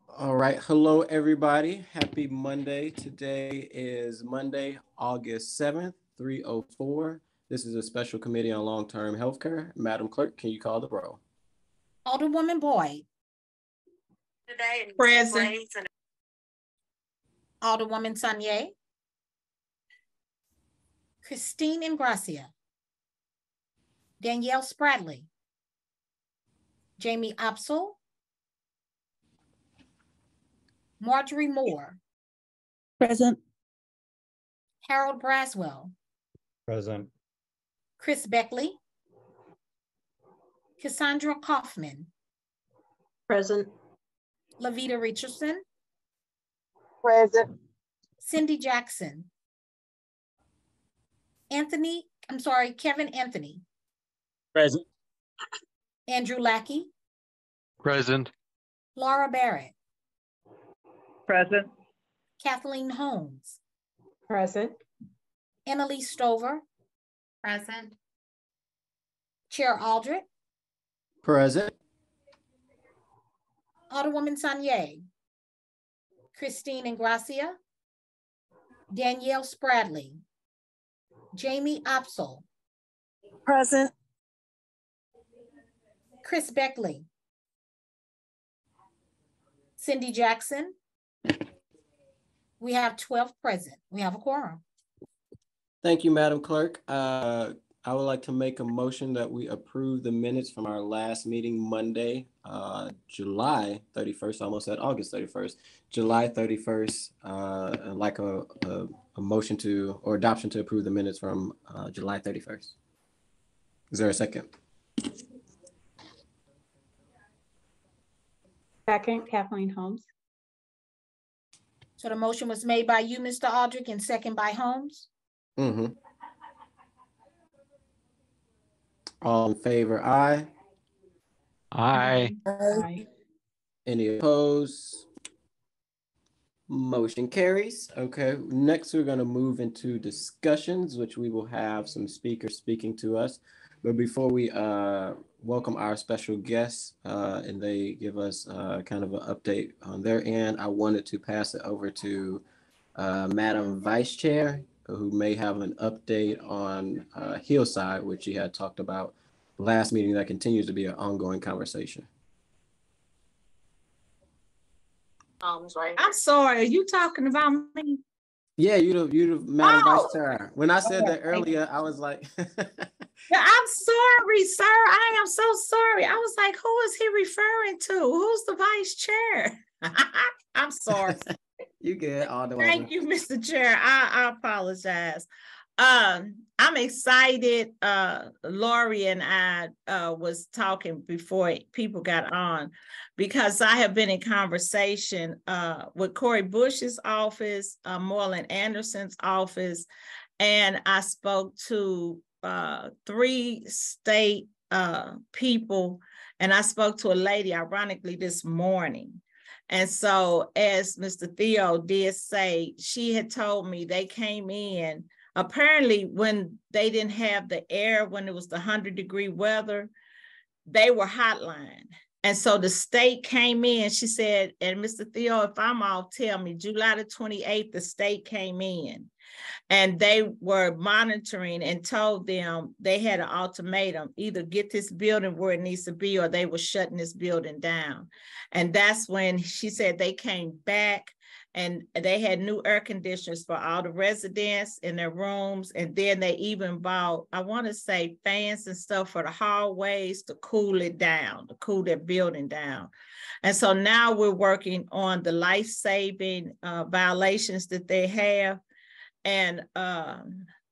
All right. Hello, everybody. Happy Monday. Today is Monday, August 7th, 3:04. This is a special committee on long-term healthcare. Madam Clerk, can you call the roll? Alderwoman Boyd. Today Present. Alderwoman Sanye. Christine Ingracia. Danielle Spradley. Jamie Opsel. Marjorie Moore. Present. Harold Braswell. Present. Chris Beckley. Cassandra Kaufman. Present. Lavita Richardson. Present. Cindy Jackson. Kevin Anthony. Present. Andrew Lackey. Present. Laura Barrett. Present. Kathleen Holmes. Present. Emily Stover. Present. Chair Aldrich. Present. Alderwoman Sanye. Christine Ingracia. Danielle Spradley. Jamie Opsel. Present. Chris Beckley. Cindy Jackson. We have 12 present. We have a quorum. Thank you, Madam Clerk. I would like to make a motion that we approve the minutes from our last meeting Monday, July 31st, almost at August 31st, July 31st. I'd like a motion to, or adoption to approve the minutes from July 31st. Is there a second? Second, Kathleen Holmes. So the motion was made by you, Mr. Aldrich, and second by Holmes. Mm-hmm. All in favor, aye. Aye. Aye. Any opposed? Motion carries. Okay, next we're going to move into discussions, which we will have some speakers speaking to us. But before we welcome our special guests and they give us kind of an update on their end, I wanted to pass it over to Madam Vice Chair, who may have an update on Hillside, which she had talked about last meeting. That continues to be an ongoing conversation. Right. I'm sorry, are you talking about me? Yeah, you the Madam Vice Chair. When I said that earlier, I was like, Yeah, I'm sorry, sir. I am so sorry. I was like, who is he referring to? Who's the vice chair? I'm sorry. you good all the way. Thank you, Mr. Chair. I apologize. I'm excited. Lori and I was talking before people got on because I have been in conversation with Cori Bush's office, Moreland Anderson's office, and I spoke to 3 state people, and I spoke to a lady, ironically, this morning. And so, as Mr. Theo did say, she had told me they came in, apparently when they didn't have the air, when it was the 100-degree weather, they were hotlined. And so the state came in, she said, and Mr. Theo, if I'm off, tell me, July the 28th, the state came in. And they were monitoring and told them they had an ultimatum, either get this building where it needs to be or they were shutting this building down. And that's when she said they came back and they had new air conditioners for all the residents in their rooms. And then they even bought, I want to say, fans and stuff for the hallways to cool it down, to cool that building down. And so now we're working on the life-saving violations that they have. And I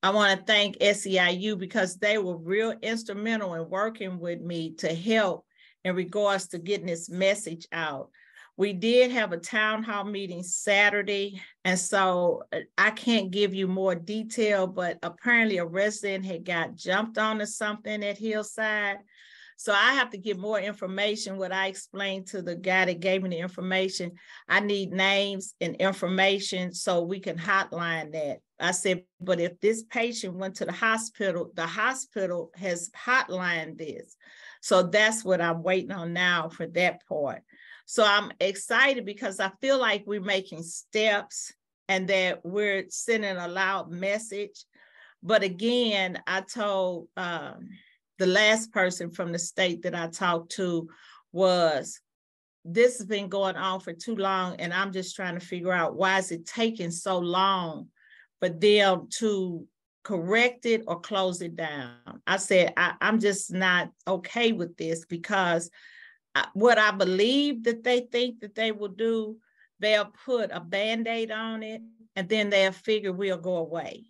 want to thank SEIU because they were real instrumental in working with me to help in regards to getting this message out. We did have a town hall meeting Saturday, and so I can't give you more detail, but apparently a resident had got jumped onto something at Hillside. So I have to give more information. What I explained to the guy that gave me the information, I need names and information so we can hotline that. I said, but if this patient went to the hospital has hotlined this. So that's what I'm waiting on now for that part. So I'm excited because I feel like we're making steps and that we're sending a loud message. But again, I told the last person from the state that I talked to was, this has been going on for too long, and I'm just trying to figure out why is it taking so long for them to correct it or close it down. I said, I'm just not okay with this, because what I believe that they think that they will do, they'll put a Band-Aid on it and then they'll figure we'll go away.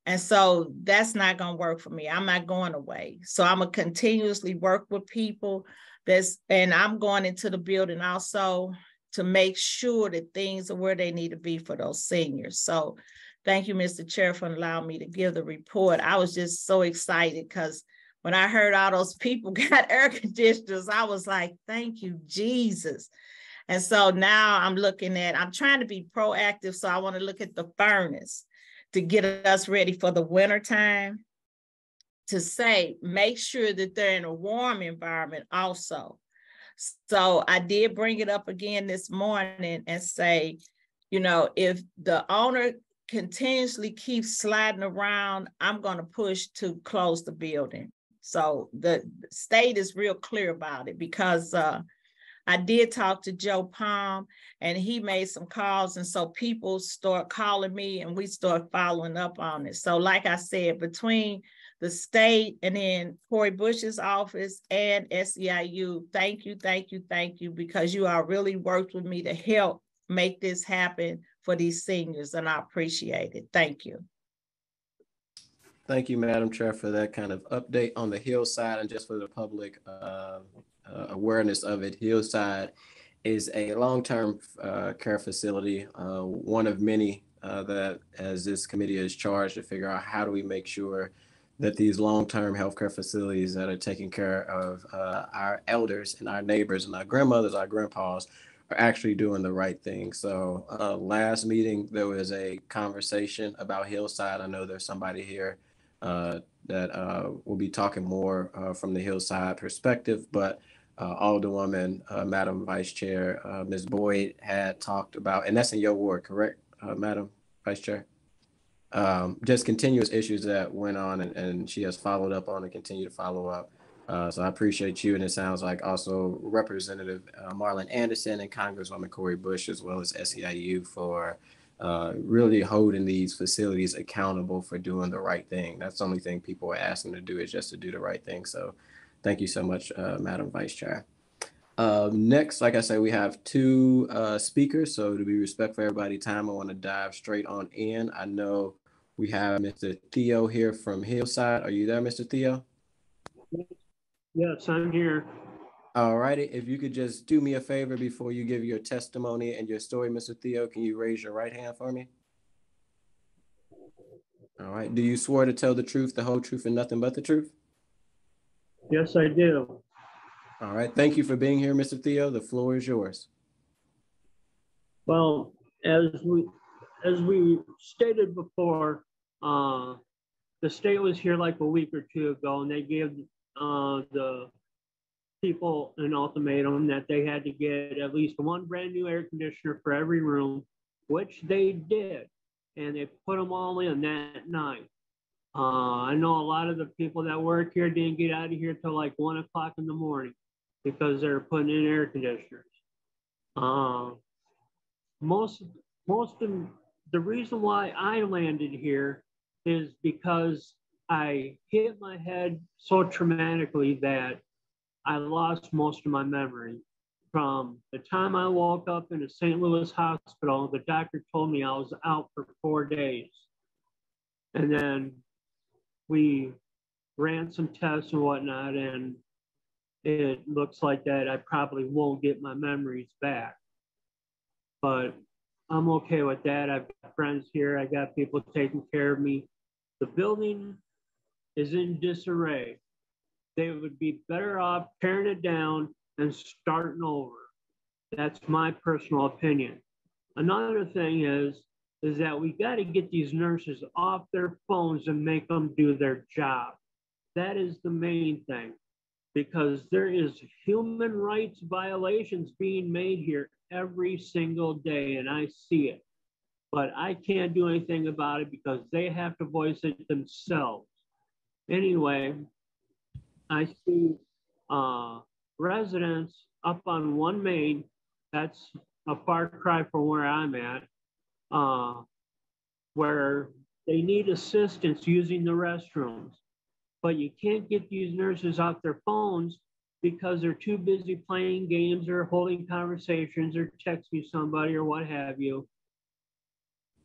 And so that's not going to work for me. I'm not going away. So I'm going to continuously work with people. And I'm going into the building also to make sure that things are where they need to be for those seniors. So thank you, Mr. Chair, for allowing me to give the report. I was just so excited because when I heard all those people got air conditioners, I was like, thank you, Jesus. And so now I'm trying to be proactive. So I want to look at the furnace to get us ready for the winter time, to say, make sure that they're in a warm environment also. So I did bring it up again this morning and say, you know, if the owner continuously keeps sliding around, I'm going to push to close the building. So the state is real clear about it, because I did talk to Joe Palm and he made some calls. And so people start calling me and we start following up on it. So like I said, between the state and then Cori Bush's office and SEIU, thank you, because you all really worked with me to help make this happen for these seniors, and I appreciate it. Thank you. Thank you, Madam Chair, for that kind of update on the Hillside. And just for the public awareness of it, Hillside is a long-term care facility, one of many that, as this committee is charged to figure out how do we make sure that these long-term healthcare facilities that are taking care of our elders and our neighbors and our grandmothers, our grandpas, are actually doing the right thing. So last meeting, there was a conversation about Hillside. I know there's somebody here that will be talking more from the Hillside perspective, but Alderwoman, Madam Vice Chair, Ms. Boyd had talked about, and that's in your ward, correct, Madam Vice Chair? Just continuous issues that went on, and she has followed up on and continue to follow up. So I appreciate you, and it sounds like also Representative Marlon Anderson and Congresswoman Cori Bush, as well as SEIU, for really holding these facilities accountable for doing the right thing. That's the only thing people are asking to do, is just to do the right thing. So thank you so much, Madam Vice Chair. Next, like I said, we have two speakers. So to be respectful of everybody's time, I want to dive straight on in. I know we have Mr. Theo here from Hillside. Are you there, Mr. Theo? Yes, I'm here. All righty. If you could just do me a favor before you give your testimony and your story, Mr. Theo, can you raise your right hand for me? All right. Do you swear to tell the truth, the whole truth, and nothing but the truth? Yes, I do. All right. Thank you for being here, Mr. Theo. The floor is yours. Well, as we stated before, the state was here like a week or two ago, and they gave the people an ultimatum that they had to get at least one brand new air conditioner for every room, which they did, and they put them all in that night. I know a lot of the people that work here didn't get out of here till like 1 o'clock in the morning because they're putting in air conditioners. The reason why I landed here is because I hit my head so traumatically that I lost most of my memory. From the time I woke up in a St. Louis hospital, the doctor told me I was out for 4 days. And then we ran some tests and whatnot, and it looks like that I probably won't get my memories back. But I'm okay with that. I've got friends here. I got people taking care of me. The building is in disarray. They would be better off tearing it down and starting over. That's my personal opinion. Another thing is that we got to get these nurses off their phones and make them do their job. That is the main thing, because there is human rights violations being made here every single day, and I see it. But I can't do anything about it because they have to voice it themselves. Anyway, I see residents up on 1 Main, that's a far cry from where I'm at, where they need assistance using the restrooms. But you can't get these nurses off their phones because they're too busy playing games or holding conversations or texting somebody or what have you.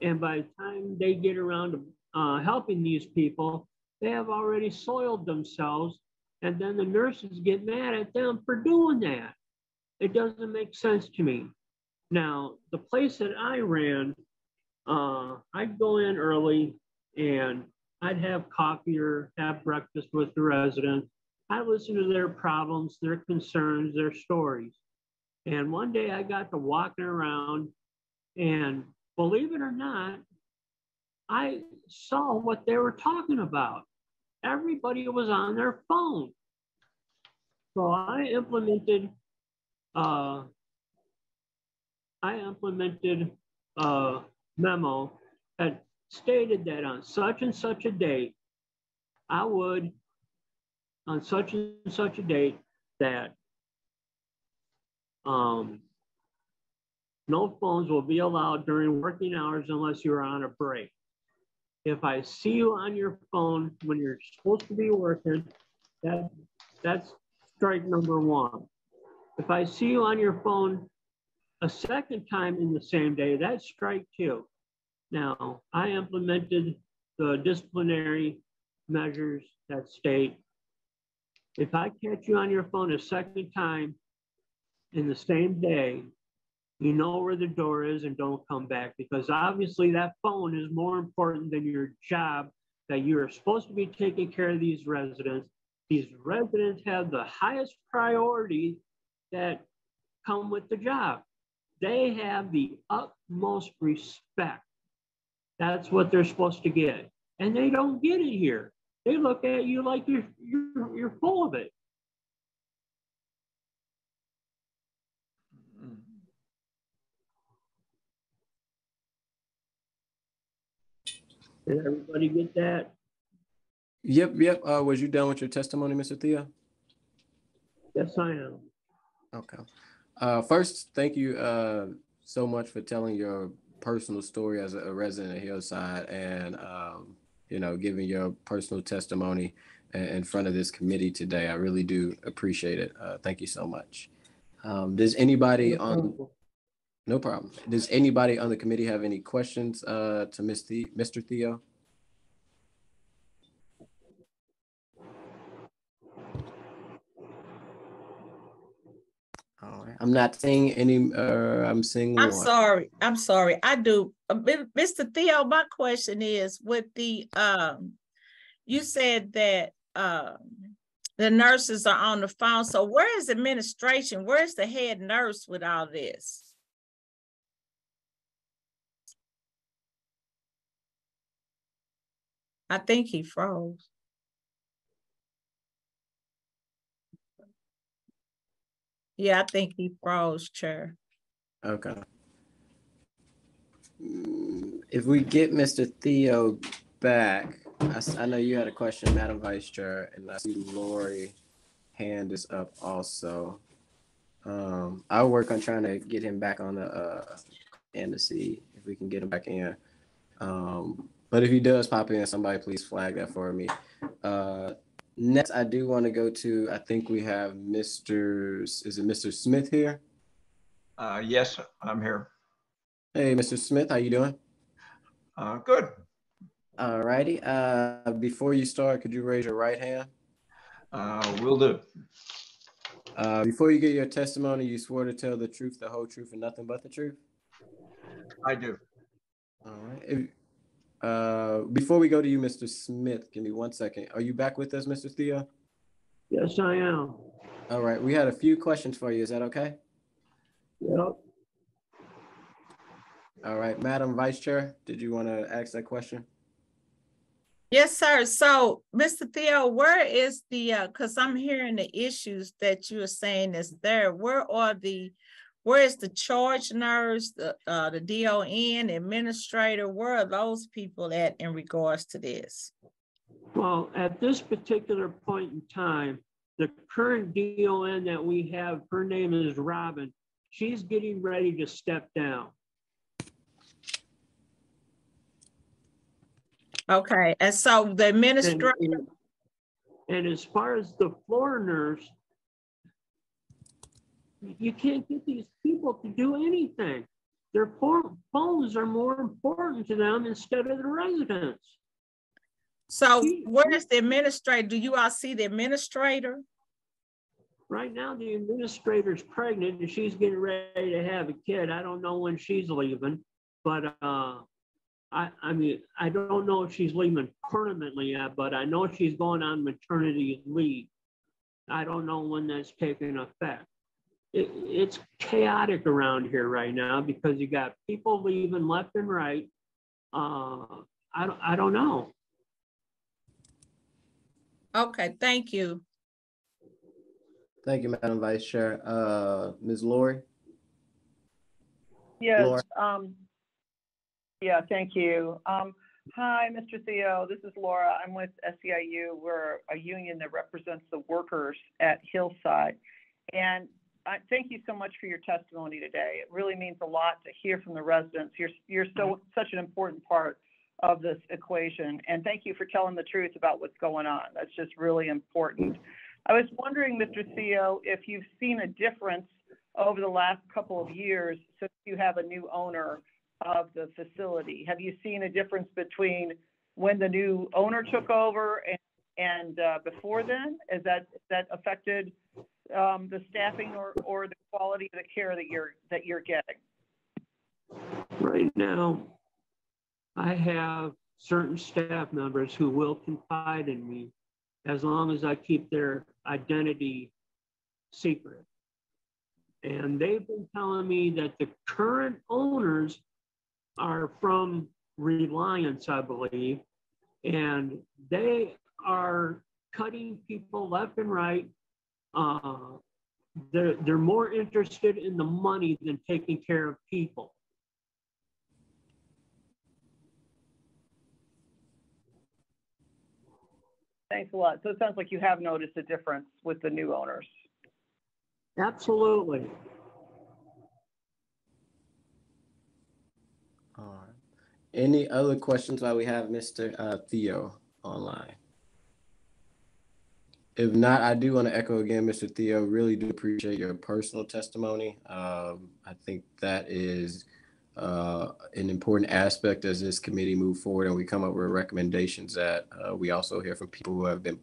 And by the time they get around to helping these people, they have already soiled themselves, and then the nurses get mad at them for doing that. It doesn't make sense to me. Now, the place that I ran, I'd go in early and I'd have coffee or have breakfast with the residents. I'd listen to their problems, their concerns, their stories. And one day I got to walking around, and believe it or not, I saw what they were talking about. Everybody was on their phone. So I implemented a memo that stated that on such and such a date, I would, on such and such a date, that no phones will be allowed during working hours unless you're on a break. If I see you on your phone when you're supposed to be working, that's strike number 1. If I see you on your phone a second time in the same day, that's strike 2. Now, I implemented the disciplinary measures that state, if I catch you on your phone a second time in the same day, you know where the door is and don't come back, because obviously that phone is more important than your job, that you are supposed to be taking care of these residents. These residents have the highest priority that come with the job. They have the utmost respect. That's what they're supposed to get. And they don't get it here. They look at you like you're full of it. Did everybody get that? Yep. Was you done with your testimony, Mr. Theo? Yes, I am. Okay. First, thank you so much for telling your personal story as a resident of Hillside, and giving your personal testimony in front of this committee today. I really do appreciate it. Thank you so much. Does anybody No problem. Does anybody on the committee have any questions to Mr. Theo? All right. I'm not seeing any. I'm seeing one. I'm sorry. I do. Mr. Theo, my question is, with the you said that the nurses are on the phone. So where is administration? Where's the head nurse with all this? I think he froze. Yeah, I think he froze, Chair. Okay. If we get Mr. Theo back, I know you had a question, Madam Vice Chair, and I see Lori hand is up also. I'll work on trying to get him back on the end to see if we can get him back in. But if he does pop in, somebody please flag that for me. Next, I do want to go to, I think we have is it Mr. Smith here? Yes, I'm here. Hey, Mr. Smith, how you doing? Good. All righty. Before you start, could you raise your right hand? Will do. Before you get your testimony, you swore to tell the truth, the whole truth, and nothing but the truth? I do. All right. Before we go to you, Mr. Smith, give me 1 second. Are you back with us, Mr. Theo? Yes, I am. All right. We had a few questions for you. Is that okay? Yep. All right. Madam Vice Chair, did you want to ask that question? Yes, sir. So, Mr. Theo, where is the, because I'm hearing the issues that you are saying is there. Where is the charge nurse, the DON, administrator? Where are those people at in regards to this? Well, at this particular point in time, the current DON that we have, her name is Robin. She's getting ready to step down. Okay, and so the administrator. And as far as the floor nurse, you can't get these people to do anything. Their phones are more important to them instead of the residents. So where is the administrator? Do you all see the administrator? Right now, the administrator's pregnant and she's getting ready to have a kid. I don't know when she's leaving, but I mean, I don't know if she's leaving permanently yet, but I know she's going on maternity leave. I don't know when that's taking effect. It's chaotic around here right now because you got people leaving left and right. I don't know. Okay, thank you. Thank you, Madam Vice Chair. Ms. Lori? Yes. Laura? Yeah, thank you. Hi, Mr. Theo. This is Laura. I'm with SEIU. We're a union that represents the workers at Hillside. And thank you so much for your testimony today. It really means a lot to hear from the residents. You're such an important part of this equation. And thank you for telling the truth about what's going on. That's just really important. I was wondering, Mr. Theo, if you've seen a difference over the last couple of years since you have a new owner of the facility. Have you seen a difference between when the new owner took over and before then? Has that affected the staffing or the quality of the care that you're getting? Right now, I have certain staff members who will confide in me as long as I keep their identity secret. And they've been telling me that the current owners are from Reliance, I believe, and they are cutting people left and right. They're more interested in the money than taking care of people. Thanks a lot. So it sounds like you have noticed a difference with the new owners. Absolutely. All right. Any other questions while we have Mr. Theo online? If not, I do want to echo again, Mr. Theo, really do appreciate your personal testimony. I think that is an important aspect as this committee move forward and we come up with recommendations that we also hear from people who have been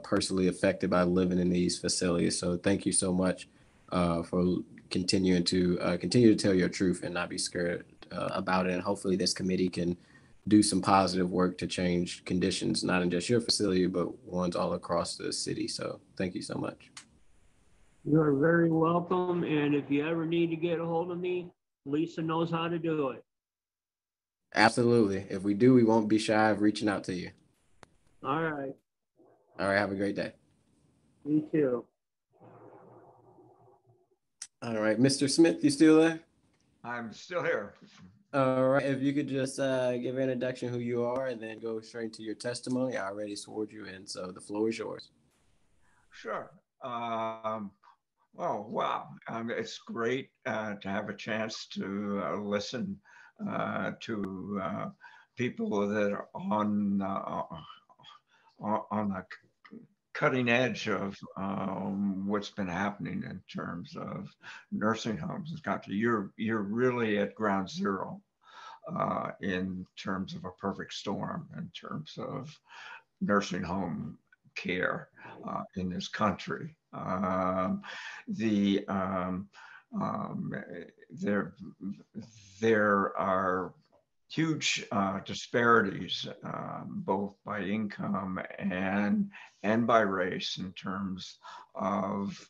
personally affected by living in these facilities. So thank you so much for continue to tell your truth and not be scared about it. And hopefully this committee can do some positive work to change conditions, not in just your facility, but ones all across the city. So thank you so much. You're very welcome. And if you ever need to get a hold of me, Lisa knows how to do it. Absolutely. If we do, we won't be shy of reaching out to you. All right. All right. Have a great day. You too. All right. Mr. Smith, you still there? I'm still here. All right. If you could just give an introduction who you are and then go straight to your testimony. I already swore you in, so the floor is yours. Sure. Oh, wow. It's great to have a chance to listen to people that are on the cutting edge of what's been happening in terms of nursing homes. You're really at ground zero in terms of a perfect storm, in terms of nursing home care in this country. There are huge disparities, both by income and by race, in terms of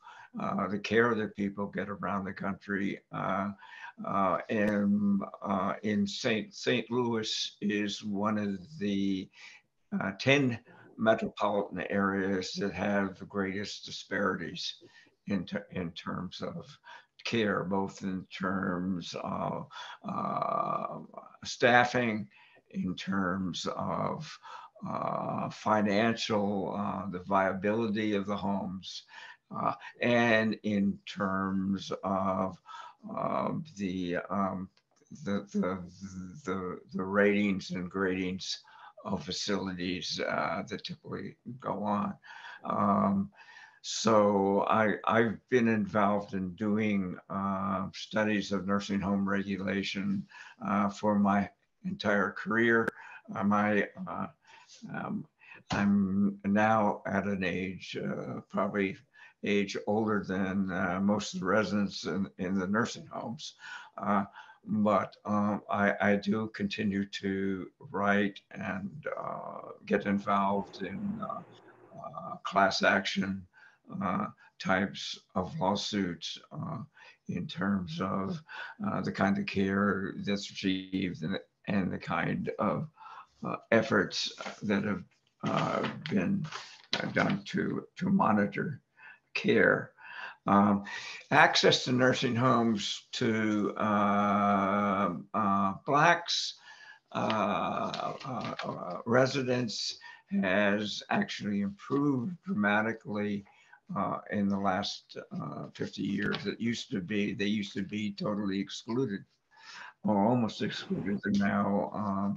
the care that people get around the country. And in St. Louis is one of the 10 metropolitan areas that have the greatest disparities in terms of care, both in terms of staffing, in terms of financial, the viability of the homes, and in terms of the ratings and gradings of facilities that typically go on. So I've been involved in doing studies of nursing home regulation for my entire career. I'm now at an age, probably age older than most of the residents in the nursing homes. But I do continue to write and get involved in class action types of lawsuits in terms of the kind of care that's achieved and the kind of efforts that have been done to monitor care. Access to nursing homes to Blacks residents has actually improved dramatically in the last 50 years. They used to be totally excluded or almost excluded. They're now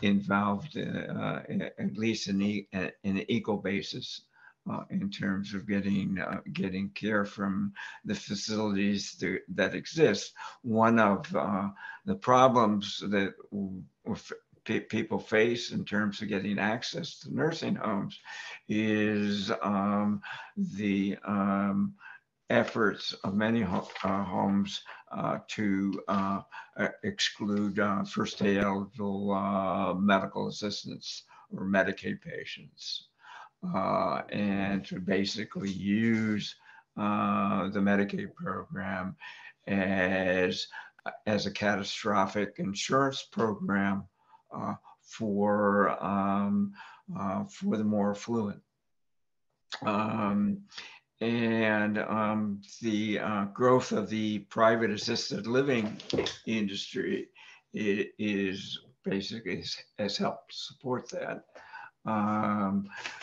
involved at least in an equal basis in terms of getting care from the facilities that exist. One of the problems that people face in terms of getting access to nursing homes is the efforts of many homes to exclude first day eligible medical assistants or Medicaid patients, and to basically use the Medicaid program as a catastrophic insurance program for the more affluent. The growth of the private assisted living industry is basically has helped support that.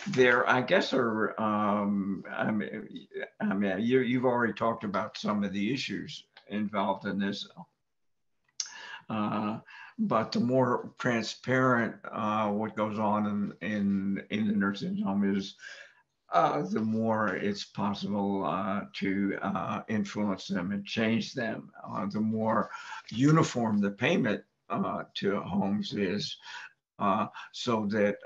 There, I guess, are. You've already talked about some of the issues involved in this. But the more transparent what goes on in the nursing home is, the more it's possible to influence them and change them. The more uniform the payment to homes is, so that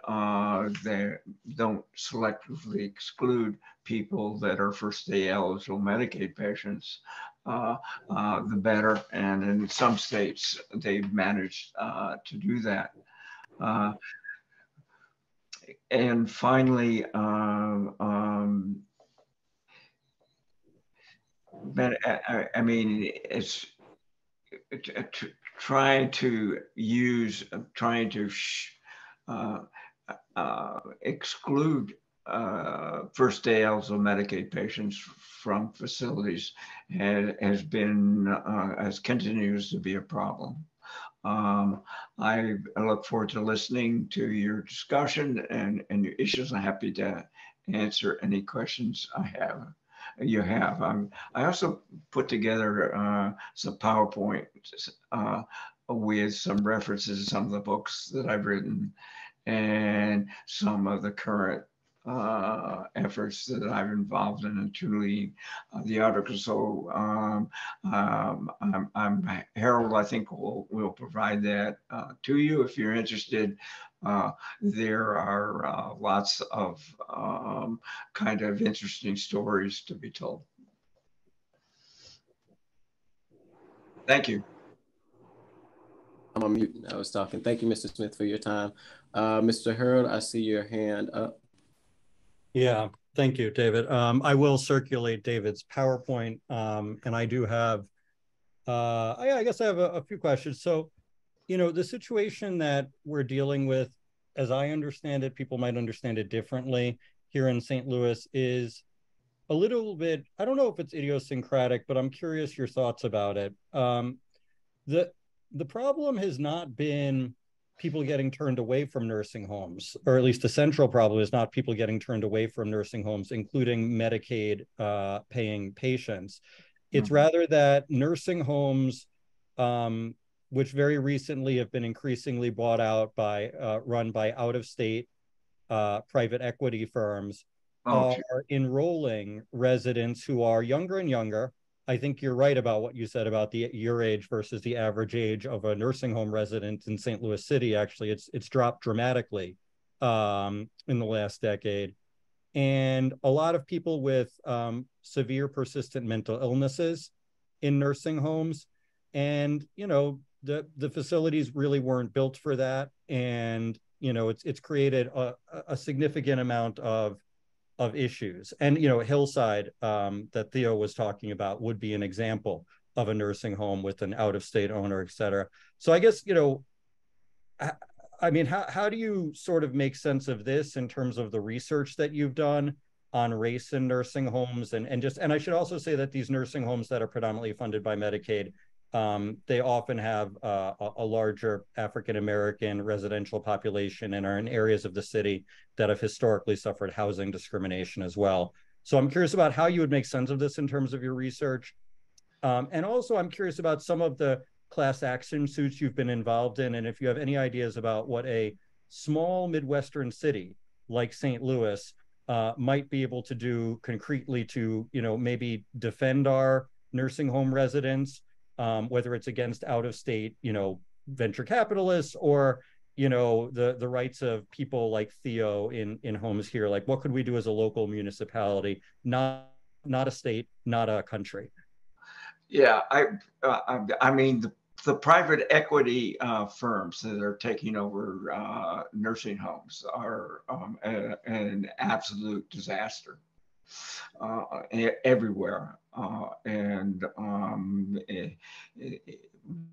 they don't selectively exclude people that are first day eligible Medicaid patients, the better. And in some states, they've managed to do that. And finally, but I mean, it's trying to exclude first day eligible Medicaid patients from facilities has continues to be a problem. I look forward to listening to your discussion and your issues. I'm happy to answer any questions you have. I also put together some PowerPoint with some references to some of the books that I've written and some of the current efforts that I've involved in and truly the article. So Harold, I think will provide that to you if you're interested. There are lots of kind of interesting stories to be told. Thank you. I'm on mute. I was talking. Thank you, Mr. Smith, for your time. Mr. Harold, I see your hand up. Yeah, thank you, David. I will circulate David's PowerPoint, and I do have, I guess I have a few questions. So you know, the situation that we're dealing with, as I understand it, people might understand it differently here in St. Louis, is a little bit, I don't know if it's idiosyncratic, but I'm curious your thoughts about it. The problem has not been people getting turned away from nursing homes, or at least the central problem is not people getting turned away from nursing homes, including Medicaid paying patients. It's rather that nursing homes, which very recently have been increasingly bought out by, run by out-of-state private equity firms, are enrolling residents who are younger and younger. I think you're right about what you said about your age versus the average age of a nursing home resident in St. Louis City. Actually, it's dropped dramatically in the last decade. And a lot of people with severe persistent mental illnesses in nursing homes. And, you know, the facilities really weren't built for that. And, you know, it's created a significant amount of issues. And, you know, Hillside that Theo was talking about would be an example of a nursing home with an out-of-state owner, et cetera. So I guess, you know, I mean, how do you sort of make sense of this in terms of the research that you've done on race in nursing homes? And I should also say that these nursing homes that are predominantly funded by Medicaid, they often have a larger African-American residential population and are in areas of the city that have historically suffered housing discrimination as well. So I'm curious about how you would make sense of this in terms of your research. And also I'm curious about some of the class action suits you've been involved in, and if you have any ideas about what a small Midwestern city like St. Louis might be able to do concretely to, you know, maybe defend our nursing home residents, whether it's against out-of-state, you know, venture capitalists, or, you know, the rights of people like Theo in homes here. Like, what could we do as a local municipality, not a state, not a country? Yeah, I mean, the private equity firms that are taking over nursing homes are an absolute disaster everywhere. And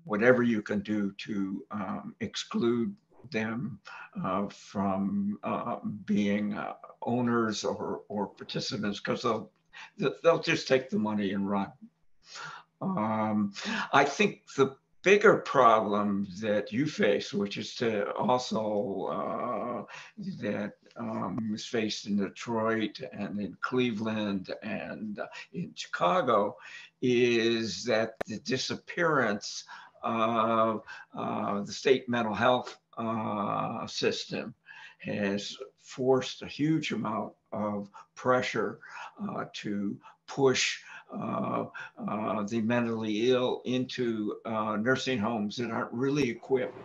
whatever you can do to exclude them from being owners or participants, because they'll just take the money and run. I think the bigger problem that you face, which is to also that is faced in Detroit and in Cleveland and in Chicago, is that the disappearance of the state mental health system has forced a huge amount of pressure to push the mentally ill into nursing homes that aren't really equipped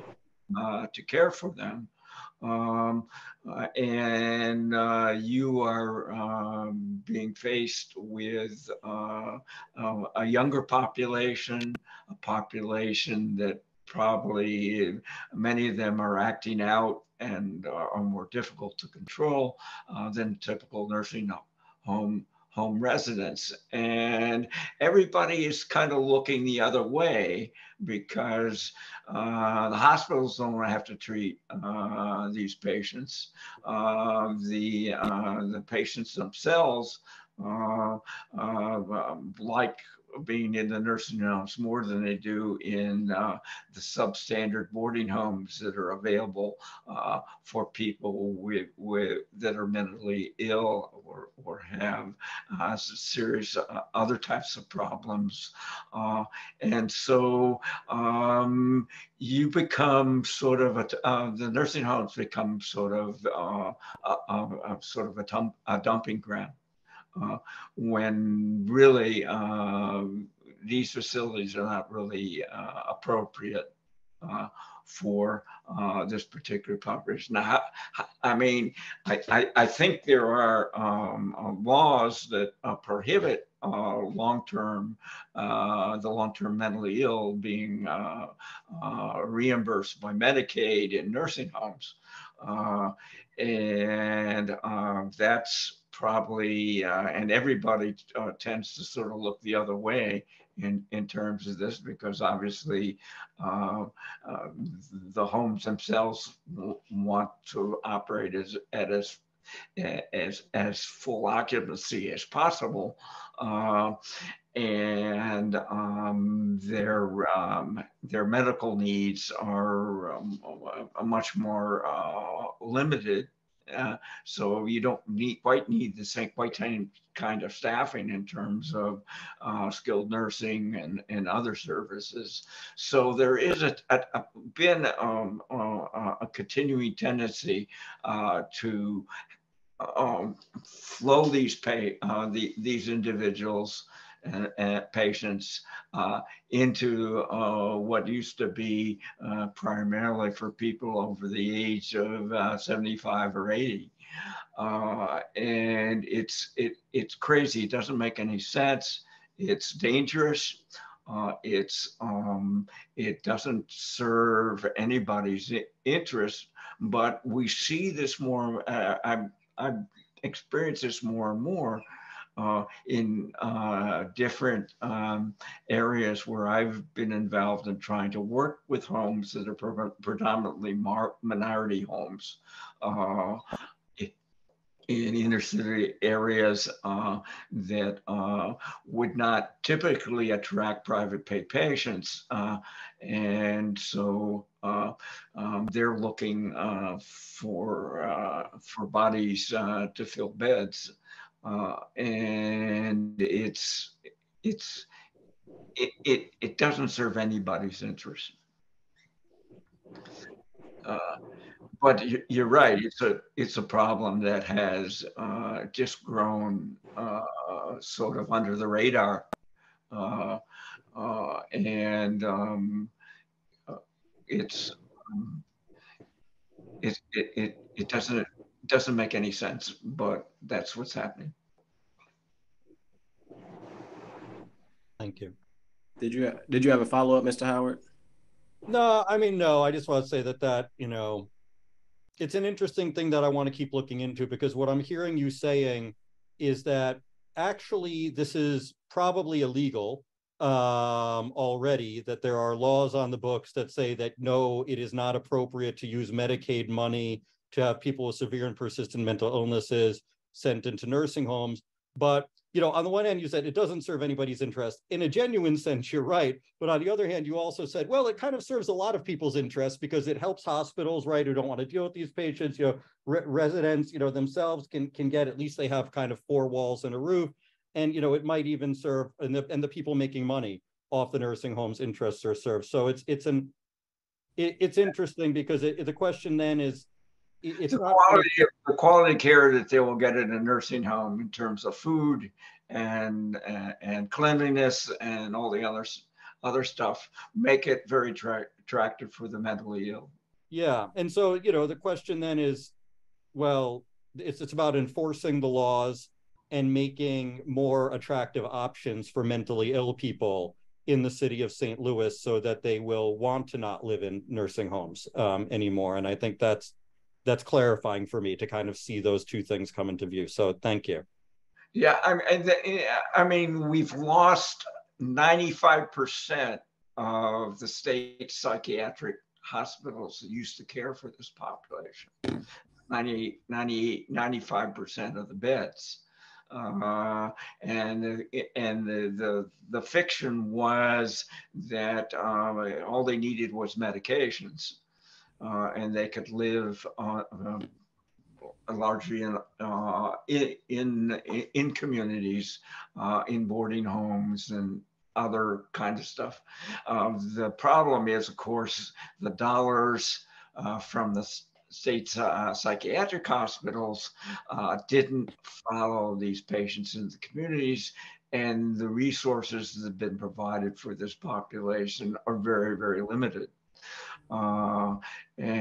to care for them. And you are being faced with a younger population, a population that probably many of them are acting out and are more difficult to control than typical nursing home residents. And everybody is kind of looking the other way because the hospitals don't want to have to treat these patients. The patients themselves like being in the nursing homes more than they do in the substandard boarding homes that are available for people that are mentally ill or have serious other types of problems. And so you become sort of the nursing homes become sort of a dumping ground. When really these facilities are not really appropriate for this particular population. Now, I mean, I think there are laws that prohibit the long-term mentally ill being reimbursed by Medicaid in nursing homes. And that's probably, and everybody tends to sort of look the other way in terms of this, because obviously the homes themselves want to operate as full occupancy as possible, and their medical needs are much more limited. So you don't quite need the same kind of staffing in terms of skilled nursing and other services. So there is been a continuing tendency to flow these individuals and patients into what used to be primarily for people over the age of 75 or 80. And it's crazy. It doesn't make any sense. It's dangerous. It doesn't serve anybody's interest, but we see this more. I've experienced this more and more in different areas where I've been involved in trying to work with homes that are predominantly minority homes in inner city areas that would not typically attract private pay patients. And so they're looking for bodies to fill beds. And it doesn't serve anybody's interest. But you're right. It's a problem that has just grown sort of under the radar, and it doesn't make any sense. But that's what's happening. Thank you. Did you have a follow-up, Mr. Howard? No, I mean, no, I just want to say that, you know, it's an interesting thing that I want to keep looking into, because what I'm hearing you saying is that actually this is probably illegal already, that there are laws on the books that say that no, it is not appropriate to use Medicaid money to have people with severe and persistent mental illnesses sent into nursing homes. But, you know, on the one hand, you said it doesn't serve anybody's interest. In a genuine sense, you're right. But on the other hand, you also said, well, it kind of serves a lot of people's interests, because it helps hospitals, right, who don't want to deal with these patients. You know, residents, you know, themselves can get, at least they have kind of four walls and a roof. And, you know, it might even serve, and the people making money off the nursing homes' interests are served. So it's interesting, because the question then is, it's the quality of care that they will get in a nursing home in terms of food and cleanliness and all the other stuff make it very attractive for the mentally ill. Yeah, and so, you know, the question then is, well, it's about enforcing the laws and making more attractive options for mentally ill people in the city of St. Louis, so that they will want to not live in nursing homes anymore. And I think that's clarifying for me to kind of see those two things come into view. So thank you. Yeah, I mean, we've lost 95% of the state psychiatric hospitals that used to care for this population. 95% of the beds. And the fiction was that all they needed was medications. And they could live largely in communities, in boarding homes and other kinds of stuff. The problem is, of course, the dollars from the state's psychiatric hospitals didn't follow these patients in the communities, and the resources that have been provided for this population are very, very limited. In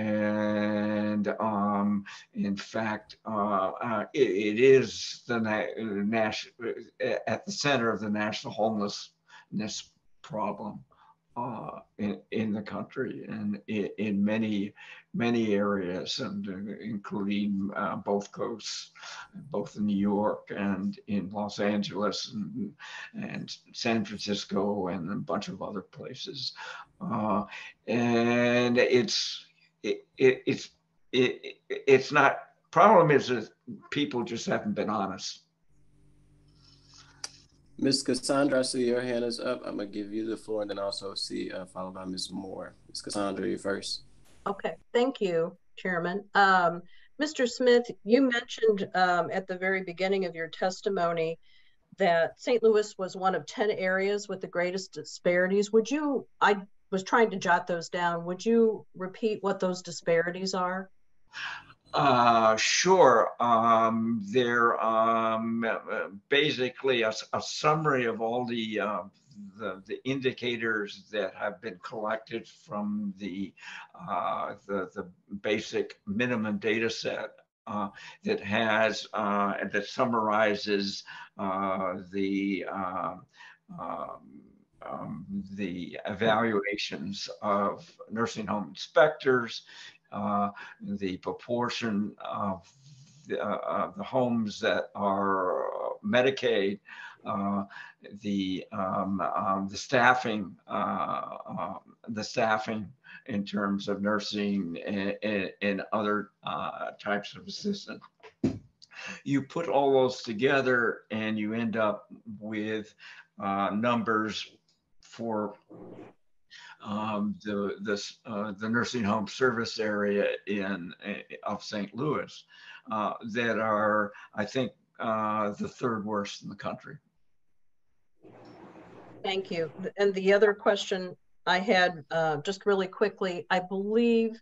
fact, it is at the center of the national homelessness problem. in the country and in many areas, and including both coasts, both in New York and in Los Angeles and San Francisco and a bunch of other places. And it's not, problem is that people just haven't been honest. Ms. Cassandra, I see your hand is up. I'm gonna give you the floor and then also see followed by Ms. Moore. Ms. Cassandra, you first. Okay, thank you, Chairman. Mr. Smith, you mentioned at the very beginning of your testimony that St. Louis was one of 10 areas with the greatest disparities. Would you, I was trying to jot those down. Would you repeat what those disparities are? Sure. They're basically a summary of all the indicators that have been collected from the basic minimum data set that has that summarizes the evaluations of nursing home inspectors, the proportion of the homes that are Medicaid, the staffing, in terms of nursing and other types of assistance. You put all those together and you end up with numbers for the nursing home service area of St. Louis that are, I think, the third worst in the country. Thank you. And the other question I had, just really quickly, I believe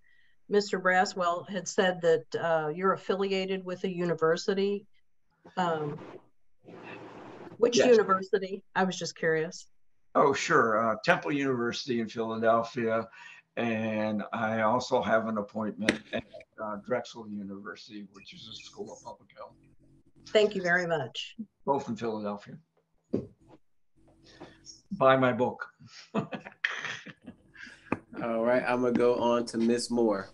Mr. Braswell had said that you're affiliated with a university. Which Yes. university? I was just curious. Oh, sure. Temple University in Philadelphia. And I also have an appointment at Drexel University, which is a school of public health. Thank you very much. Both in Philadelphia. Buy my book. All right, I'm gonna go on to Ms. Moore.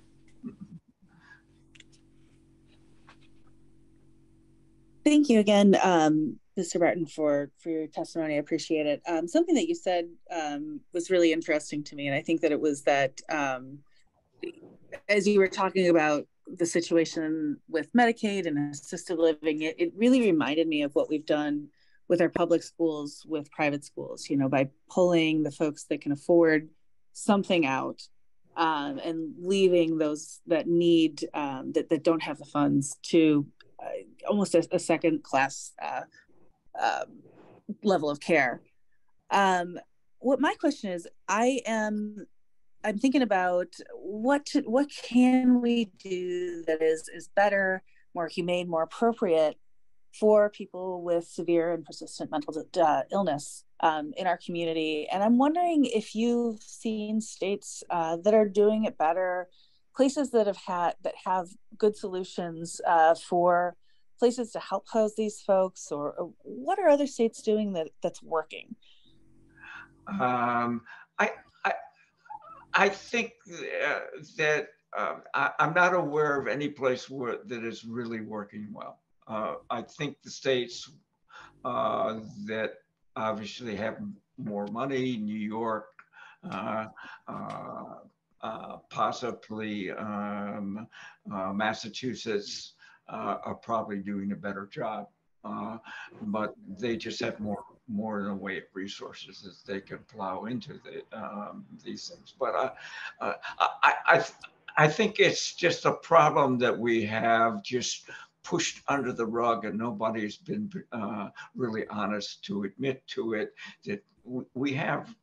Thank you again, Mr. Barton, for your testimony. I appreciate it. Something that you said was really interesting to me, and I think that it was that as you were talking about the situation with Medicaid and assisted living, it really reminded me of what we've done with our public schools, with private schools, you know, by pulling the folks that can afford something out and leaving those that need, that don't have the funds to almost a second class level of care. What my question is, I'm thinking about what can we do that is better, more humane, more appropriate for people with severe and persistent mental illness in our community. And I'm wondering if you've seen states that are doing it better, places that have good solutions for places to help house these folks, or what are other states doing that's working? I think that I'm not aware of any place that is really working well. I think the states that obviously have more money, New York, possibly Massachusetts, are probably doing a better job, but they just have more in the way of resources that they can plow into these things. But I think it's just a problem that we have just pushed under the rug, and nobody's been really honest to admit to it, that we have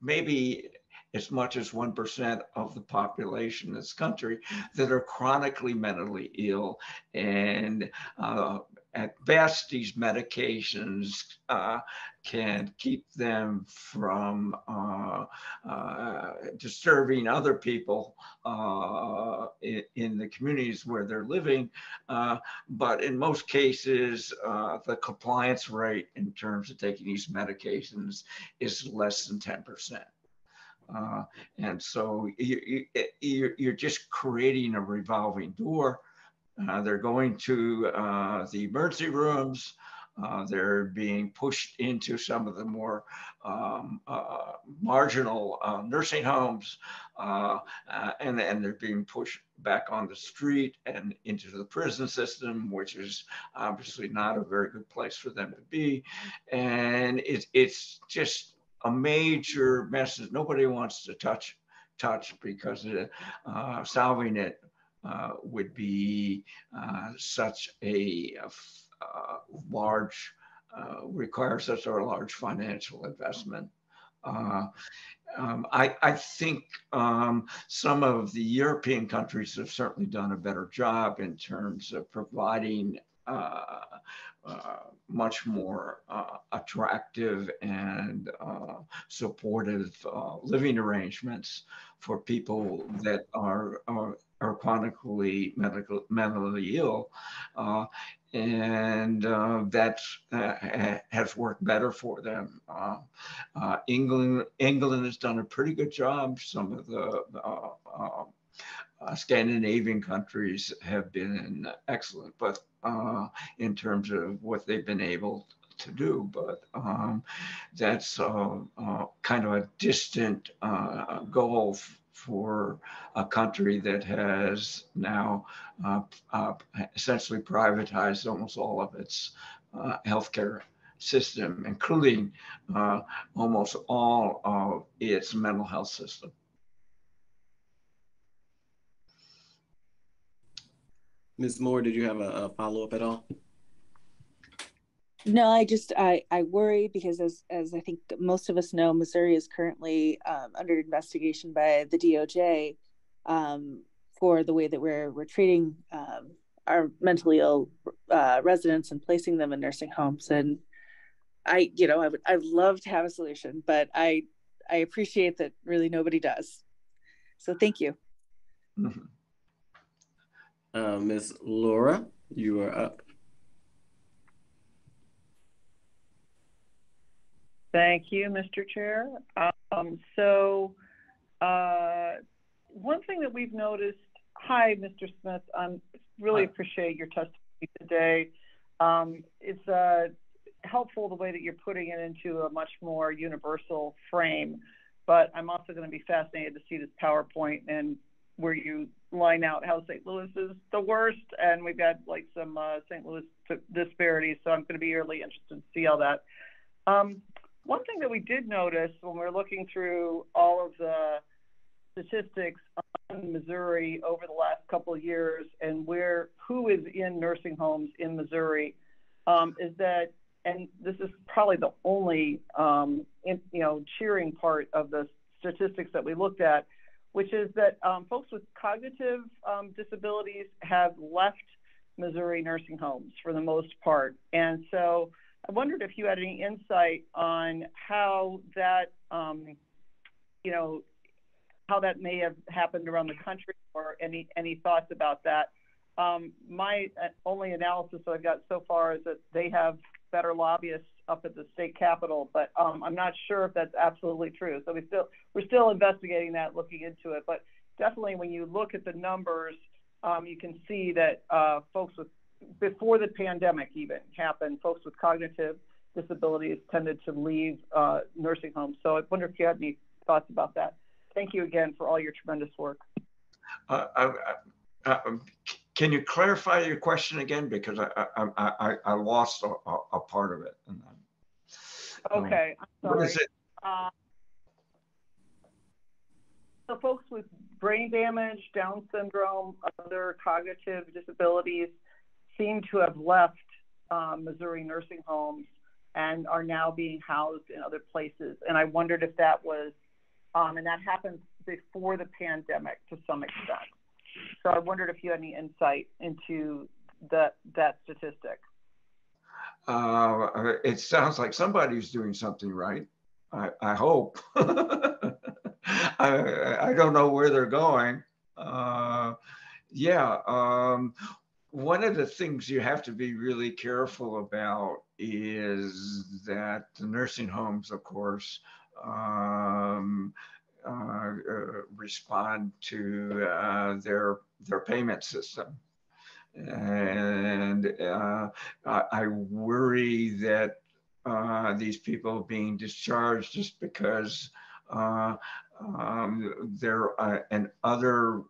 maybe as much as 1% of the population in this country that are chronically mentally ill. And at best, these medications can keep them from disturbing other people in the communities where they're living. But in most cases, the compliance rate in terms of taking these medications is less than 10%. And so you're just creating a revolving door. They're going to the emergency rooms. They're being pushed into some of the more marginal nursing homes, and they're being pushed back on the street and into the prison system, which is obviously not a very good place for them to be. And it's just a major mess that nobody wants to touch because solving it would be such a require such a large financial investment. I think some of the European countries have certainly done a better job in terms of providing much more attractive and supportive living arrangements for people that are chronically mentally ill. And that has worked better for them. England has done a pretty good job. Some of the Scandinavian countries have been excellent, but in terms of what they've been able to do, but that's kind of a distant goal for a country that has now essentially privatized almost all of its healthcare system, including almost all of its mental health system. Ms. Moore, did you have a follow-up at all? No, I worry because as I think most of us know, Missouri is currently under investigation by the DOJ for the way that we're treating our mentally ill residents and placing them in nursing homes. And I'd love to have a solution, but I appreciate that really nobody does. So thank you. Mm-hmm. Ms. Laura, you are up. Thank you, Mr. Chair. So one thing that we've noticed, hi, Mr. Smith, I really appreciate your testimony today. It's helpful the way that you're putting it into a much more universal frame, but I'm also going to be fascinated to see this PowerPoint and where you line out how St. Louis is the worst, and we've got like some St. Louis disparities, so I'm going to be really interested to see all that. One thing that we did notice when we're looking through all of the statistics on Missouri over the last couple of years and who is in nursing homes in Missouri is that, and this is probably the only cheering part of the statistics that we looked at, which is that folks with cognitive disabilities have left Missouri nursing homes for the most part. And so I wondered if you had any insight on how that, how that may have happened around the country, or any thoughts about that. My only analysis that I've got so far is that they have better lobbyists up at the state capitol, but I'm not sure if that's absolutely true. So we're still investigating that, looking into it. But definitely, when you look at the numbers, you can see that folks with, before the pandemic even happened, folks with cognitive disabilities tended to leave nursing homes. So I wonder if you had any thoughts about that. Thank you again for all your tremendous work. Can you clarify your question again? Because I lost a part of it. Okay, I'm sorry. What is it? So folks with brain damage, Down syndrome, other cognitive disabilities seem to have left Missouri nursing homes and are now being housed in other places. And I wondered if that was, and that happened before the pandemic to some extent. So I wondered if you had any insight into that statistic. It sounds like somebody's doing something right. I hope. I don't know where they're going. One of the things you have to be really careful about is that the nursing homes, of course, respond to their payment system. And I worry that these people being discharged just because they're in other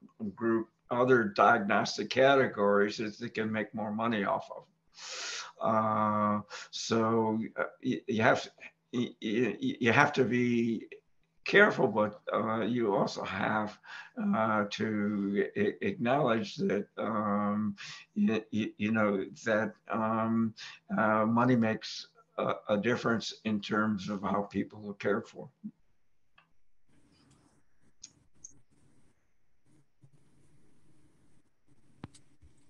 diagnostic categories that they can make more money off of. So you have to be careful, but you also have to acknowledge that you know that money makes a difference in terms of how people are cared for.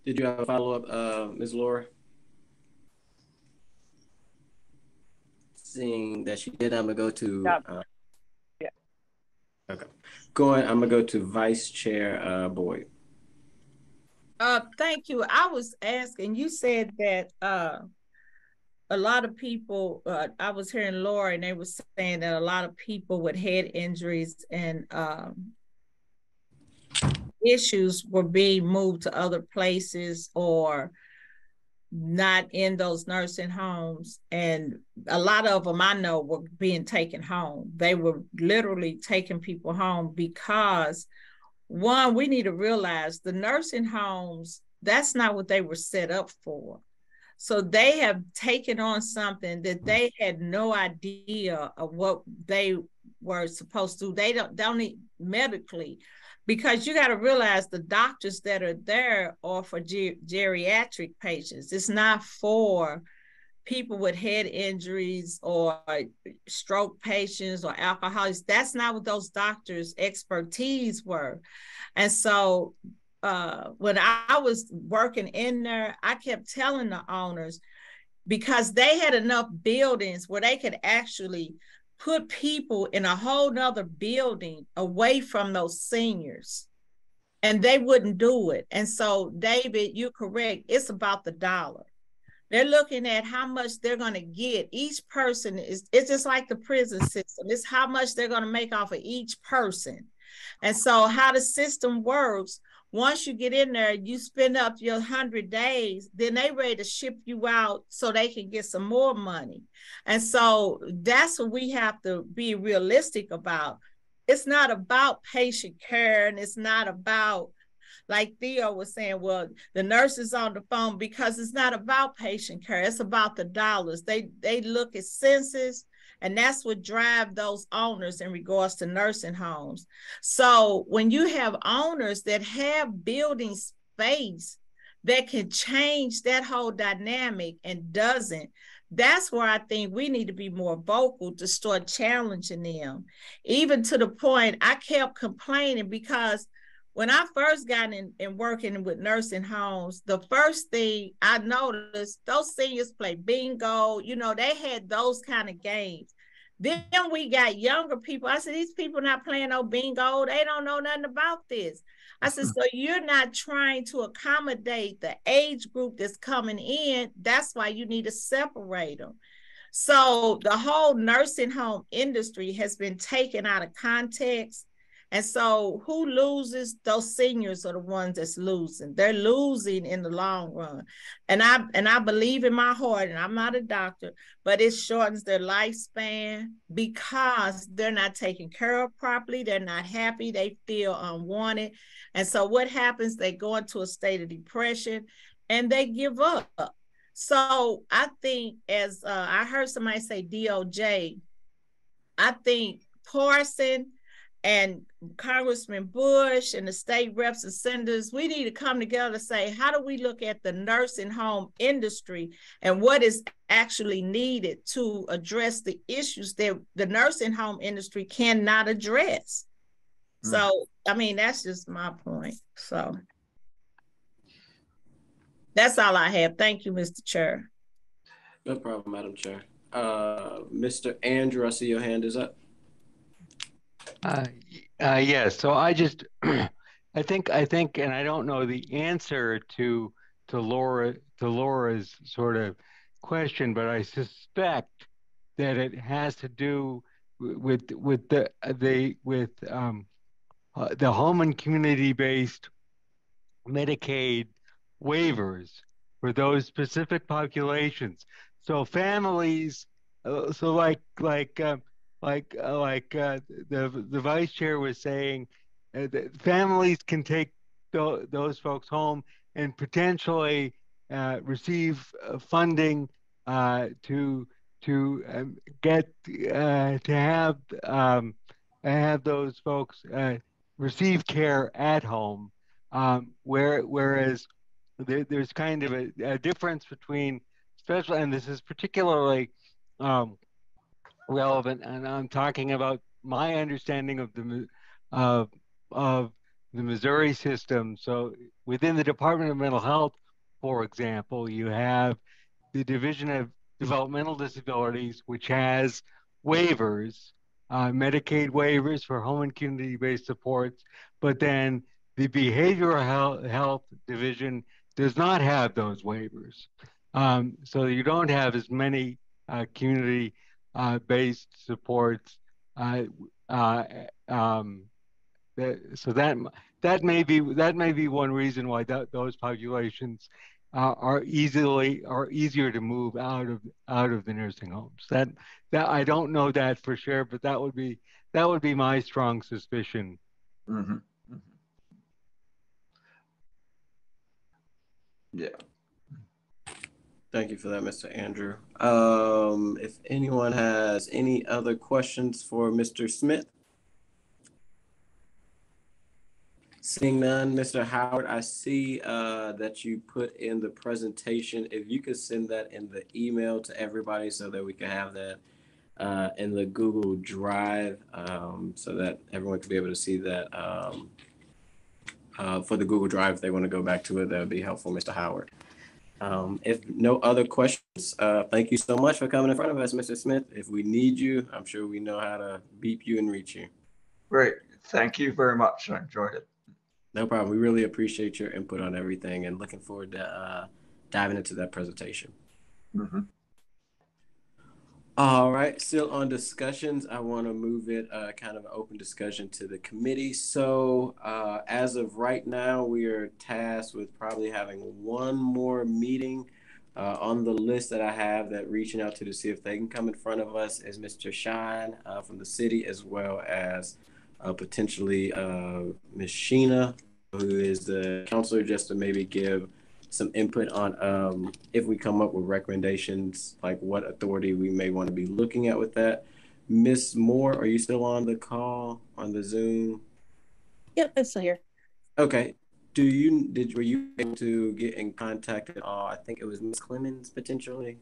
Did you have a follow-up, Ms. Laura? Seeing that she did, I'm gonna go to. Yeah. Okay. I'm gonna go to Vice Chair Boyd. Thank you. I was asking, you said that a lot of people, I was hearing Laura and they were saying that a lot of people with head injuries and issues were being moved to other places or not in those nursing homes. And a lot of them I know were being taken home. They were literally taking people home because, one, we need to realize the nursing homes, that's not what they were set up for. So they have taken on something that they had no idea of what they were supposed to do. They don't need medically, because you got to realize the doctors that are there are for geriatric patients. It's not for people with head injuries or stroke patients or alcoholics. That's not what those doctors' expertise were. And so when I was working in there, I kept telling the owners, because they had enough buildings where they could actually put people in a whole nother building away from those seniors, and they wouldn't do it. And so, David, you're correct. It's about the dollar. They're looking at how much they're going to get. Each person it's just like the prison system. It's how much they're going to make off of each person. And so how the system works, once you get in there, you spend up your 100 days, then they ready to ship you out so they can get some more money. And so that's what we have to be realistic about. It's not about patient care, and it's not about, like Theo was saying, well, the nurse is on the phone, because it's not about patient care. It's about the dollars. They look at census, and that's what drive those owners in regards to nursing homes. So when you have owners that have building space that can change that whole dynamic and doesn't, that's where I think we need to be more vocal to start challenging them. Even to the point I kept complaining, because when I first got in working with nursing homes, the first thing I noticed, those seniors play bingo, they had those kind of games. Then we got younger people. I said, these people not playing no bingo. They don't know nothing about this. I said, so you're not trying to accommodate the age group that's coming in. That's why you need to separate them. So the whole nursing home industry has been taken out of context. And so who loses? Those seniors are the ones that's losing. They're losing in the long run. And I believe in my heart, and I'm not a doctor, but it shortens their lifespan because they're not taken care of properly. They're not happy. They feel unwanted. And so what happens? They go into a state of depression and they give up. So I think, as I heard somebody say DOJ, I think Parson and Congressman Bush and the state reps and senators, we need to come together to say, how do we look at the nursing home industry and what is actually needed to address the issues that the nursing home industry cannot address? So, I mean, that's just my point. So that's all I have. Thank you, Mr. Chair. No problem, Madam Chair. Mr. Andrew, I see your hand is up. Yes. So I just, I think, and I don't know the answer to Laura's sort of question, but I suspect that it has to do with the home and community-based Medicaid waivers for those specific populations. So families, the vice chair was saying, that families can take those folks home and potentially receive funding to get to have those folks receive care at home. Whereas there's kind of a difference between special, and this is particularly relevant, and I'm talking about my understanding of of the Missouri system. So within the Department of Mental Health, for example, you have the Division of Developmental Disabilities, which has waivers, Medicaid waivers for home and community-based supports, but then the Behavioral Health Division does not have those waivers. So you don't have as many community-based supports. So that may be one reason why those populations are easier to move out of the nursing homes. That I don't know that for sure, but that would be my strong suspicion. Mm-hmm. Yeah. Thank you for that, Mr. Andrew. If anyone has any other questions for Mr. Smith? Seeing none, Mr. Howard, I see that you put in the presentation. If you could send that in the email to everybody so that we can have that in the Google Drive, so that everyone could be able to see that for the Google Drive. If they want to go back to it, that would be helpful, Mr. Howard. If no other questions, thank you so much for coming in front of us, Mr. Smith. If we need you, I'm sure we know how to beep you and reach you. Great. Thank you very much. I enjoyed it. No problem. We really appreciate your input on everything and looking forward to diving into that presentation. Mm-hmm. All right. Still on discussions. I want to move it kind of an open discussion to the committee. So as of right now, we are tasked with probably having one more meeting. On the list that I have that reaching out to see if they can come in front of us is Mr. Shine from the city, as well as potentially Ms. Sheena, who is the counselor, just to maybe give some input on if we come up with recommendations, like what authority we may want to be looking at with that. Ms. Moore, are you still on the call, on the Zoom? Yep, I'm still here. Okay. Were you able to get in contact at all? I think it was Ms. Clemens potentially.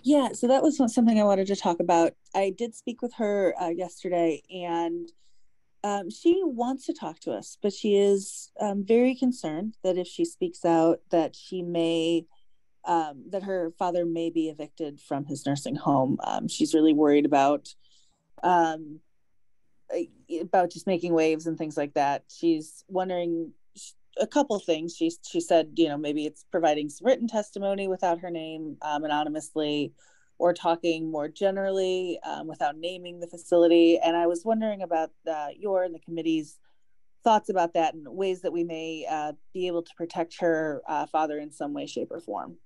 Yeah, so that was something I wanted to talk about. I did speak with her yesterday, and she wants to talk to us, but she is very concerned that if she speaks out, that she may, that her father may be evicted from his nursing home. She's really worried about just making waves and things like that. She's wondering a couple things. She said, maybe it's providing some written testimony without her name, anonymously, or talking more generally without naming the facility. And I was wondering about your and the committee's thoughts about that and ways that we may be able to protect her father in some way, shape, or form.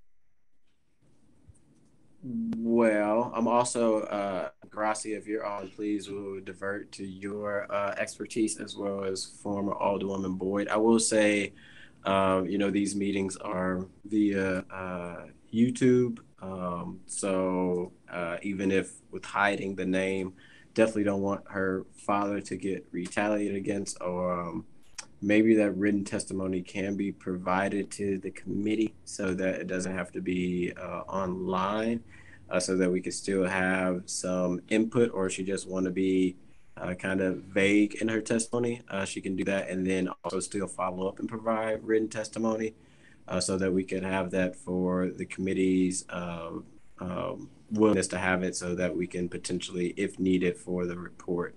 Well, I'm also, Gracia, if you're on, please, we'll divert to your expertise as well as former Alderwoman Boyd. I will say, these meetings are via YouTube. So even if with hiding the name, definitely don't want her father to get retaliated against, or maybe that written testimony can be provided to the committee so that it doesn't have to be online, so that we can still have some input, or she just want to be kind of vague in her testimony, she can do that, and then also still follow up and provide written testimony, so that we can have that for the committee's willingness to have it, so that we can potentially, if needed, for the report.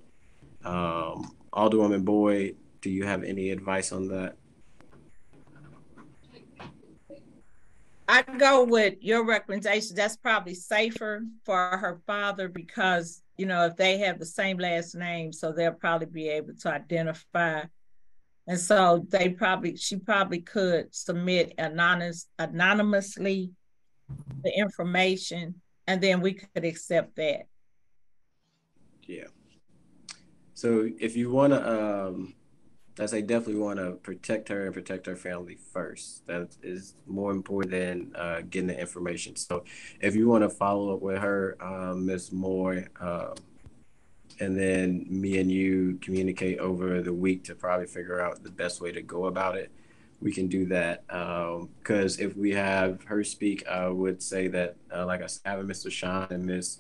Alderwoman Boyd, do you have any advice on that? I go with your recommendation. That's probably safer for her father because, you know, if they have the same last name, so they'll probably be able to identify. And so she probably could submit anonymously the information, and then we could accept that. Yeah. So if you want to, I say definitely want to protect her and protect her family first. That is more important than getting the information. So if you want to follow up with her, Ms. Moore, and then me and you communicate over the week to probably figure out the best way to go about it, we can do that. Because if we have her speak, I would say that, like I said, having Mr. Sean and Ms.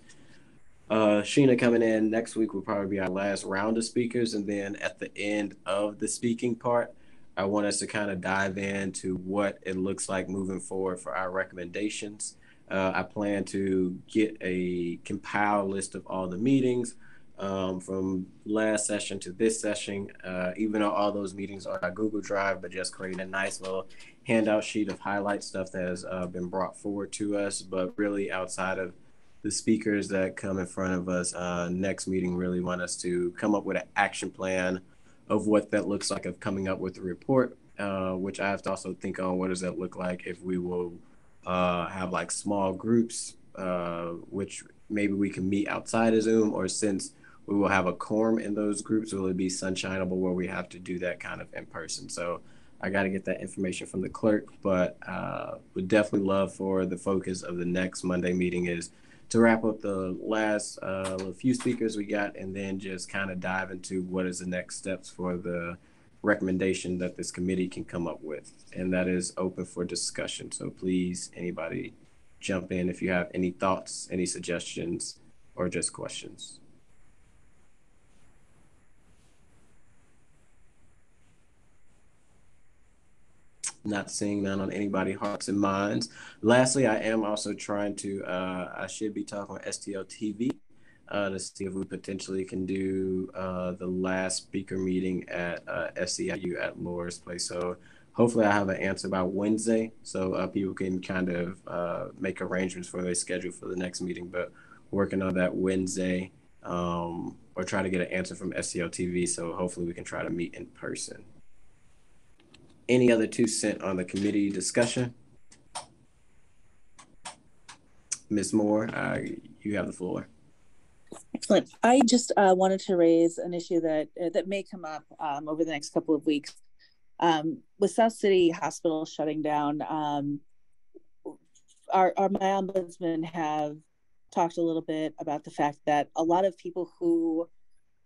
Sheena coming in next week will probably be our last round of speakers. And then at the end of the speaking part, I want us to kind of dive into what it looks like moving forward for our recommendations. I plan to get a compiled list of all the meetings from last session to this session, even though all those meetings are on Google Drive, but just create a nice little handout sheet of highlight stuff that has been brought forward to us, but really outside of the speakers that come in front of us next meeting really want us to come up with an action plan of what that looks like of coming up with a report, which I have to also think on what does that look like if we will have like small groups, which maybe we can meet outside of Zoom, or since we will have a quorum in those groups, will it be sunshineable where we have to do that kind of in person? So I got to get that information from the clerk, but would definitely love for the focus of the next Monday meeting is to wrap up the last few speakers we got, and then just kind of dive into what is the next steps for the recommendation that this committee can come up with. And that is open for discussion. So please, anybody jump in if you have any thoughts, any suggestions, or just questions. Not seeing none on anybody's hearts and minds. Lastly, I am also trying to, I should be talking with STL TV to see if we potentially can do the last speaker meeting at SEIU at Laura's place. So hopefully I have an answer by Wednesday so people can kind of make arrangements for their schedule for the next meeting, but working on that Wednesday or try to get an answer from STL TV. So hopefully we can try to meet in person. Any other 2 cents on the committee discussion? Ms. Moore, you have the floor. Excellent. I just wanted to raise an issue that may come up over the next couple of weeks. With South City Hospital shutting down, my ombudsman have talked a little bit about the fact that a lot of people who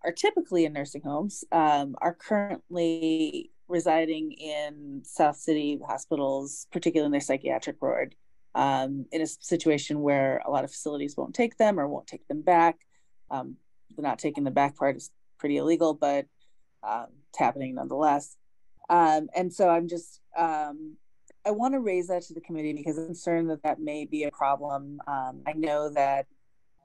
are typically in nursing homes are currently residing in South City hospitals, particularly in their psychiatric ward, in a situation where a lot of facilities won't take them or won't take them back. The not taking them back part is pretty illegal, but it's happening nonetheless. And so I'm just, I want to raise that to the committee because I'm concerned that that may be a problem. I know that,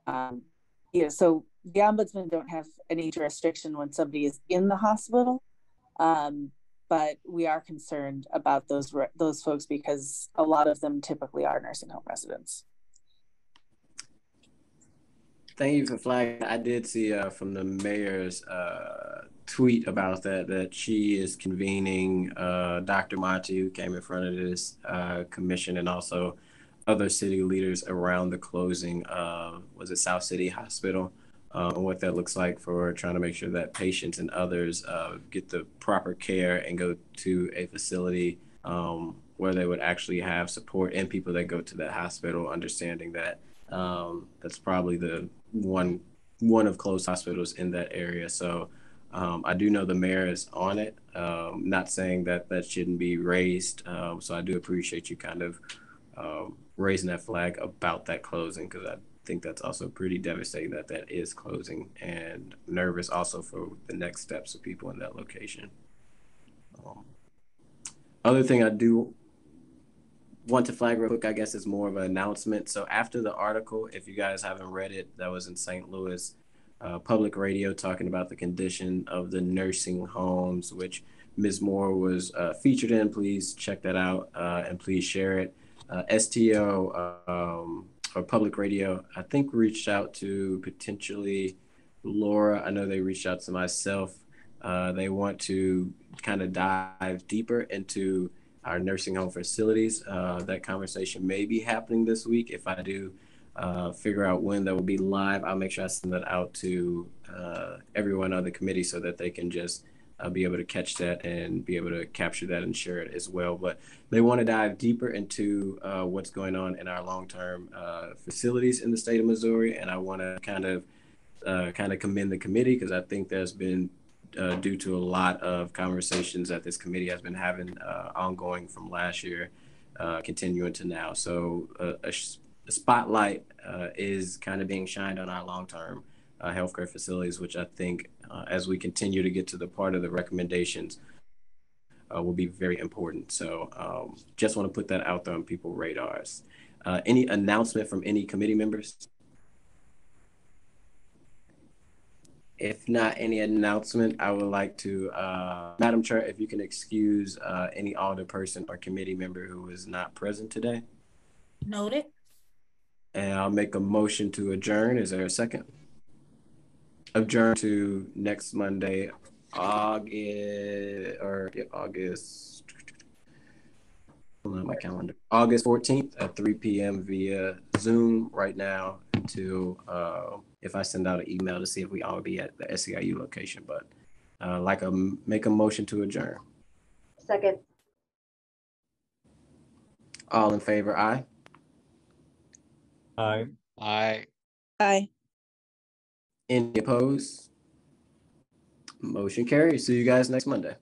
so the ombudsman don't have any jurisdiction when somebody is in the hospital. But we are concerned about those folks because a lot of them typically are nursing home residents. Thank you for flagging. I did see from the mayor's tweet about that she is convening Dr. Monty, who came in front of this commission, and also other city leaders around the closing of, was it South City Hospital? And what that looks like for trying to make sure that patients and others get the proper care and go to a facility where they would actually have support, and people that go to that hospital understanding that that's probably the one of closed hospitals in that area. So I do know the mayor is on it, not saying that that shouldn't be raised. So I do appreciate you kind of raising that flag about that closing, because I think that's also pretty devastating that that is closing, and nervous also for the next steps of people in that location. Other thing I do want to flag real quick, I guess, is more of an announcement. So after the article, if you guys haven't read it, that was in St. Louis Public Radio talking about the condition of the nursing homes, which Ms. Moore was featured in. Please check that out and please share it. STO or Public Radio, I think reached out to potentially Laura. I know they reached out to myself. They want to kind of dive deeper into our nursing home facilities. That conversation may be happening this week. If I do figure out when that will be live, I'll make sure I send that out to everyone on the committee so that they can just be able to catch that and be able to capture that and share it as well. But they want to dive deeper into what's going on in our long-term facilities in the state of Missouri. And I want to kind of commend the committee, because I think there's been due to a lot of conversations that this committee has been having ongoing from last year, continuing to now. So a spotlight is kind of being shined on our long-term healthcare facilities, which I think as we continue to get to the part of the recommendations will be very important. So just want to put that out there on people's radars. Any announcement from any committee members? If not any announcement, I would like to, Madam Chair, if you can excuse any alderperson or committee member who is not present today. Noted. And I'll make a motion to adjourn. Is there a second? Adjourn to next Monday, August. Hold on my calendar. August 14th at 3 p.m. via Zoom right now until if I send out an email to see if we all be at the SEIU location. But make a motion to adjourn. Second. All in favor, aye. Aye. Aye. Aye. Any opposed? Motion carries. See you guys next Monday.